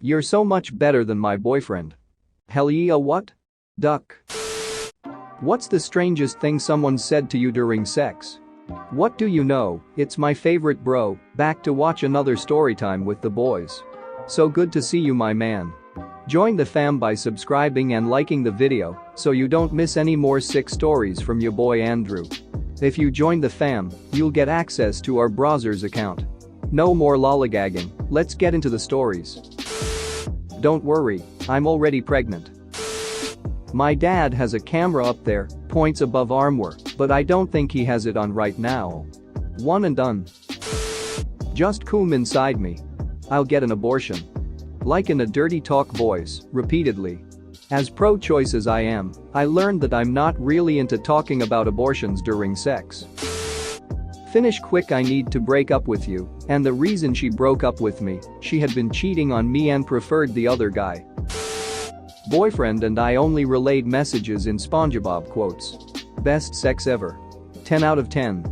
You're so much better than my boyfriend. Hell yeah, what? Duck. What's the strangest thing someone said to you during sex? What do you know, it's my favorite bro, back to watch another story time with the boys. So good to see you, my man. Join the fam by subscribing and liking the video so you don't miss any more sick stories from your boy Andrew. If you join the fam, you'll get access to our browser's account. No more lollygagging, let's get into the stories. Don't worry, I'm already pregnant. My dad has a camera up there, points above armor, but I don't think he has it on right now. One and done. Just come inside me. I'll get an abortion. Like in a dirty talk voice, repeatedly. As pro-choice as I am, I learned that I'm not really into talking about abortions during sex. Finish quick, I need to break up with you, and the reason she broke up with me, she had been cheating on me and preferred the other guy. Boyfriend and I only relayed messages in SpongeBob quotes. Best sex ever. 10 out of 10.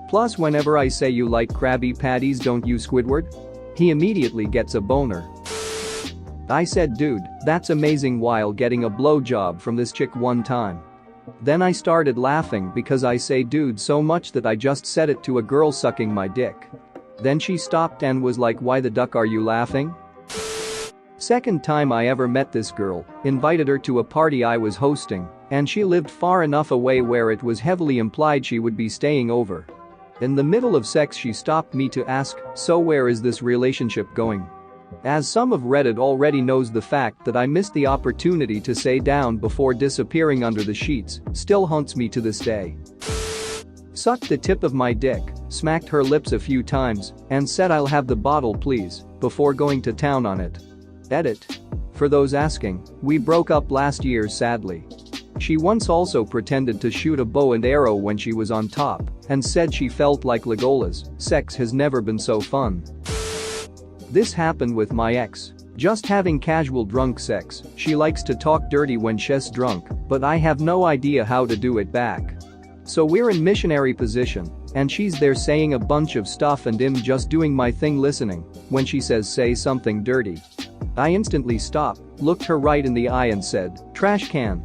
Plus whenever I say you like Krabby Patties, don't you, Squidward? He immediately gets a boner. I said, dude, that's amazing, while getting a blowjob from this chick one time. Then I started laughing because I say dude so much that I just said it to a girl sucking my dick. Then she stopped and was like, why the duck are you laughing? Second time I ever met this girl, invited her to a party I was hosting, and she lived far enough away where it was heavily implied she would be staying over. In the middle of sex she stopped me to ask, so where is this relationship going? As some of Reddit already knows, the fact that I missed the opportunity to say down before disappearing under the sheets still haunts me to this day. Sucked the tip of my dick, smacked her lips a few times, and said I'll have the bottle please, before going to town on it. Edit. For those asking, we broke up last year sadly. She once also pretended to shoot a bow and arrow when she was on top and said she felt like Legolas, sex has never been so fun. This happened with my ex. Just having casual drunk sex, she likes to talk dirty when she's drunk, but I have no idea how to do it back. So we're in missionary position, and she's there saying a bunch of stuff and I'm just doing my thing listening when she says say something dirty. I instantly stopped, looked her right in the eye and said, trash can.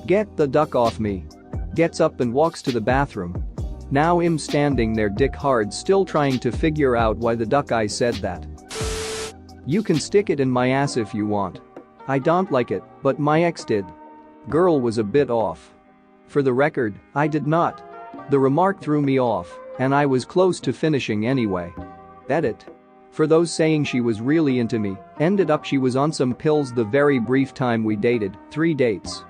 Get the duck off me. Gets up and walks to the bathroom. Now I'm standing there dick hard still trying to figure out why the duck I said that. You can stick it in my ass if you want. I don't like it, but my ex did. Girl was a bit off. For the record, I did not. The remark threw me off, and I was close to finishing anyway. Edit. For those saying she was really into me, ended up she was on some pills the very brief time we dated, 3 dates.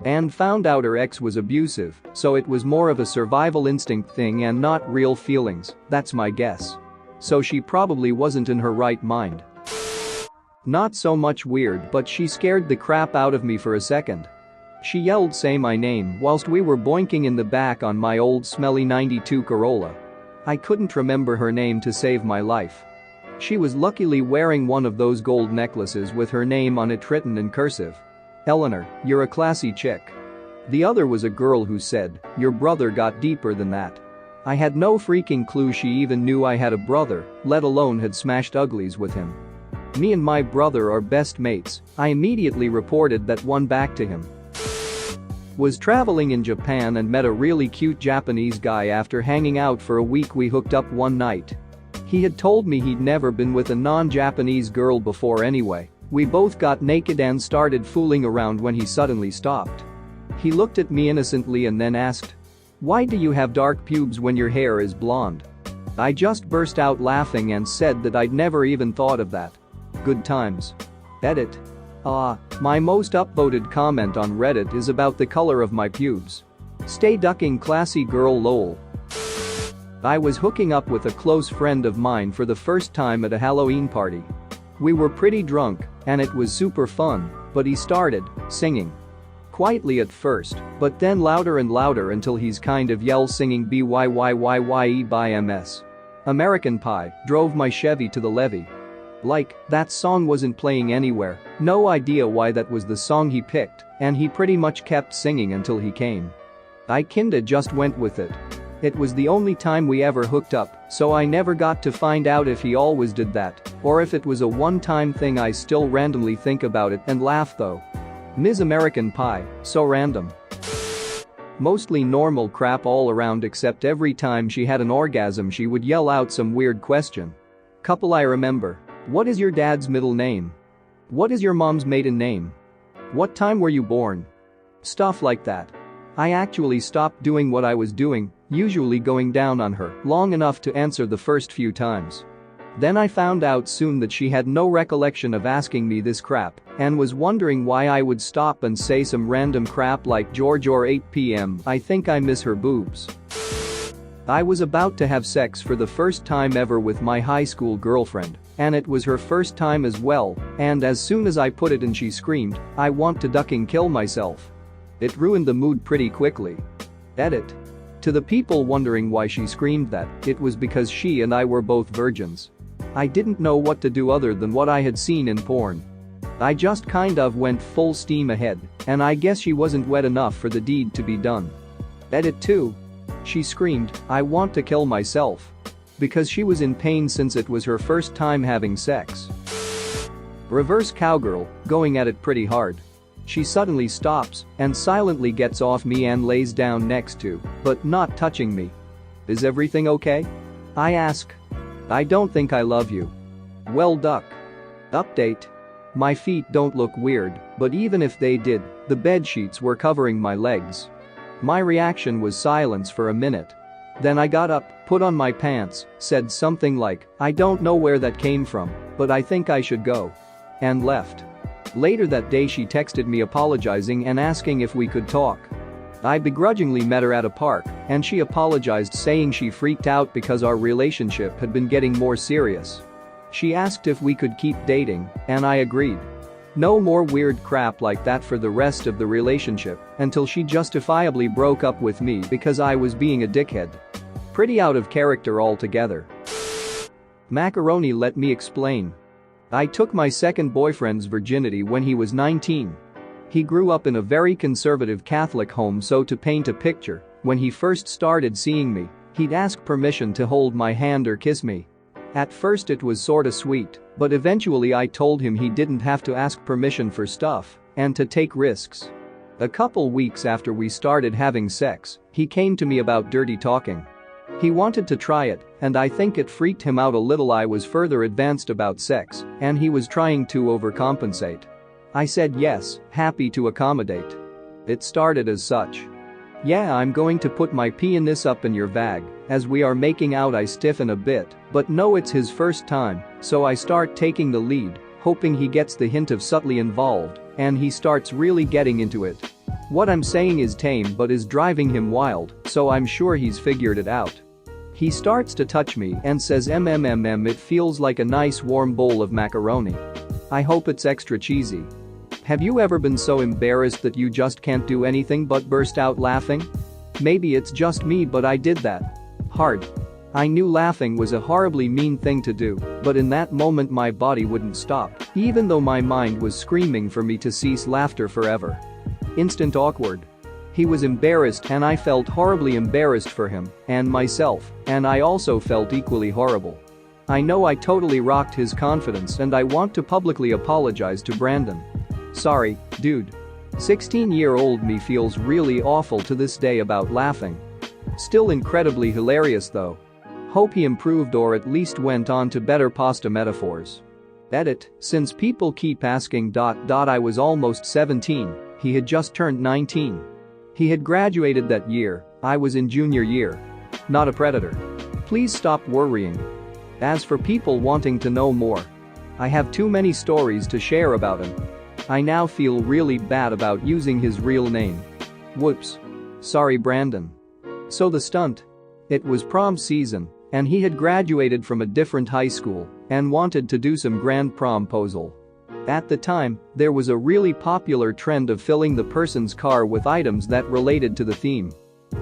And found out her ex was abusive, so it was more of a survival instinct thing and not real feelings, that's my guess. So she probably wasn't in her right mind. Not so much weird, but she scared the crap out of me for a second. She yelled say my name whilst we were boinking in the back on my old smelly 92 Corolla. I couldn't remember her name to save my life. She was luckily wearing one of those gold necklaces with her name on it written in cursive. Eleanor, you're a classy chick. The other was a girl who said, your brother got deeper than that. I had no freaking clue she even knew I had a brother, let alone had smashed uglies with him. Me and my brother are best mates, I immediately reported that one back to him. Was traveling in Japan and met a really cute Japanese guy. After hanging out for a week we hooked up one night. He had told me he'd never been with a non-Japanese girl before anyway. We both got naked and started fooling around when he suddenly stopped. He looked at me innocently and then asked, why do you have dark pubes when your hair is blonde? I just burst out laughing and said that I'd never even thought of that. Good times. Edit. My most upvoted comment on Reddit is about the color of my pubes. Stay ducking classy girl lol. I was hooking up with a close friend of mine for the first time at a Halloween party. We were pretty drunk, and it was super fun, but he started singing. Quietly at first, but then louder and louder until he's kind of yell singing BYYYYE by MS. American Pie drove my Chevy to the levee. Like, that song wasn't playing anywhere, no idea why that was the song he picked, and he pretty much kept singing until he came. I kinda just went with it. It was the only time we ever hooked up, so I never got to find out if he always did that or if it was a one-time thing. I still randomly think about it and laugh though. Ms. American Pie, so random. Mostly normal crap all around except every time she had an orgasm she would yell out some weird question. Couple I remember. What is your dad's middle name? What is your mom's maiden name? What time were you born? Stuff like that. I actually stopped doing what I was doing, usually going down on her, long enough to answer the first few times. Then I found out soon that she had no recollection of asking me this crap and was wondering why I would stop and say some random crap like George or 8 p.m. I think I miss her boobs. I was about to have sex for the first time ever with my high school girlfriend, and it was her first time as well, and as soon as I put it in she screamed, "I want to ducking kill myself." It ruined the mood pretty quickly. Edit. To the people wondering why she screamed that, it was because she and I were both virgins. I didn't know what to do other than what I had seen in porn. I just kind of went full steam ahead, and I guess she wasn't wet enough for the deed to be done. Edit 2. She screamed, "I want to kill myself." Because she was in pain since it was her first time having sex. Reverse cowgirl, going at it pretty hard. She suddenly stops and silently gets off me and lays down next to, but not touching me. Is everything okay? I ask. I don't think I love you. Well, duck. Update. My feet don't look weird, but even if they did, the bed sheets were covering my legs. My reaction was silence for a minute. Then I got up, put on my pants, said something like, "I don't know where that came from, but I think I should go," and left. Later that day she texted me apologizing and asking if we could talk. I begrudgingly met her at a park, and she apologized saying she freaked out because our relationship had been getting more serious. She asked if we could keep dating, and I agreed. No more weird crap like that for the rest of the relationship until she justifiably broke up with me because I was being a dickhead. Pretty out of character altogether. Macaroni, let me explain. I took my second boyfriend's virginity when he was 19. He grew up in a very conservative Catholic home, so to paint a picture, when he first started seeing me, he'd ask permission to hold my hand or kiss me. At first it was sorta sweet, but eventually I told him he didn't have to ask permission for stuff and to take risks. A couple weeks after we started having sex, he came to me about dirty talking. He wanted to try it, and I think it freaked him out a little. I was further advanced about sex, and he was trying to overcompensate. I said yes, happy to accommodate. It started as such. "Yeah, I'm going to put my penis up in your bag." As we are making out I stiffen a bit, but know it's his first time, so I start taking the lead, hoping he gets the hint of subtly involved, and he starts really getting into it. What I'm saying is tame but is driving him wild, so I'm sure he's figured it out. He starts to touch me and says mmm, it feels like a nice warm bowl of macaroni. I hope it's extra cheesy. Have you ever been so embarrassed that you just can't do anything but burst out laughing? Maybe it's just me, but I did that. Hard. I knew laughing was a horribly mean thing to do, but in that moment my body wouldn't stop, even though my mind was screaming for me to cease laughter forever. Instant awkward. He was embarrassed and I felt horribly embarrassed for him and myself, and I also felt equally horrible. I know I totally rocked his confidence and I want to publicly apologize to Brandon. Sorry, dude. 16-year-old me feels really awful to this day about laughing. Still incredibly hilarious though. Hope he improved or at least went on to better pasta metaphors. Edit, since people keep asking. I was almost 17, he had just turned 19. He had graduated that year, I was in junior year. Not a predator. Please stop worrying. As for people wanting to know more, I have too many stories to share about him. I now feel really bad about using his real name. Whoops. Sorry, Brandon. So the stunt. It was prom season, and he had graduated from a different high school and wanted to do some grand promposal. At the time, there was a really popular trend of filling the person's car with items that related to the theme.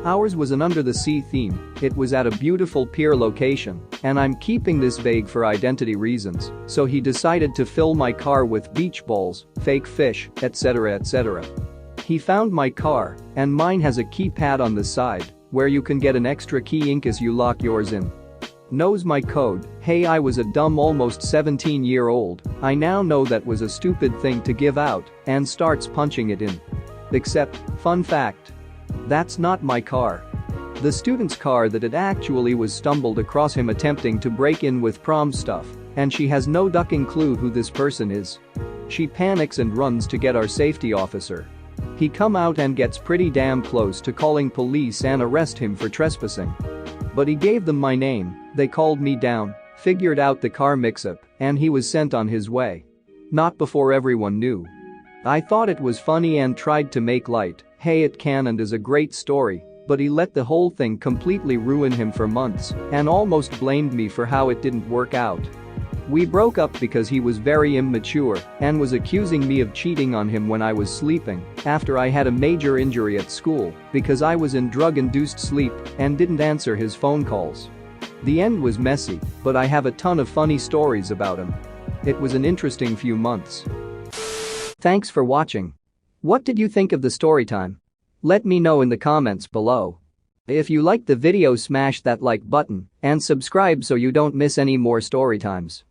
Ours was an under-the-sea theme. It was at a beautiful pier location, and I'm keeping this vague for identity reasons, so he decided to fill my car with beach balls, fake fish, etc. etc. He found my car, and mine has a keypad on the side, where you can get an extra key in case you lock yours in. Knows my code. Hey, I was a dumb almost 17-year-old. I now know that was a stupid thing to give out and starts punching it in. Except, fun fact. That's not my car. The student's car that it actually was stumbled across him attempting to break in with prom stuff, and she has no ducking clue who this person is. She panics and runs to get our safety officer. He come out and gets pretty damn close to calling police and arrest him for trespassing. But he gave them my name, they called me down, figured out the car mix-up, and he was sent on his way. Not before everyone knew. I thought it was funny and tried to make light. Hey, it can and is a great story, but he let the whole thing completely ruin him for months and almost blamed me for how it didn't work out. We broke up because he was very immature and was accusing me of cheating on him when I was sleeping after I had a major injury at school because I was in drug-induced sleep and didn't answer his phone calls. The end was messy, but I have a ton of funny stories about him. It was an interesting few months. Thanks for watching. What did you think of the story time? Let me know in the comments below. If you liked the video, smash that like button and subscribe so you don't miss any more story times.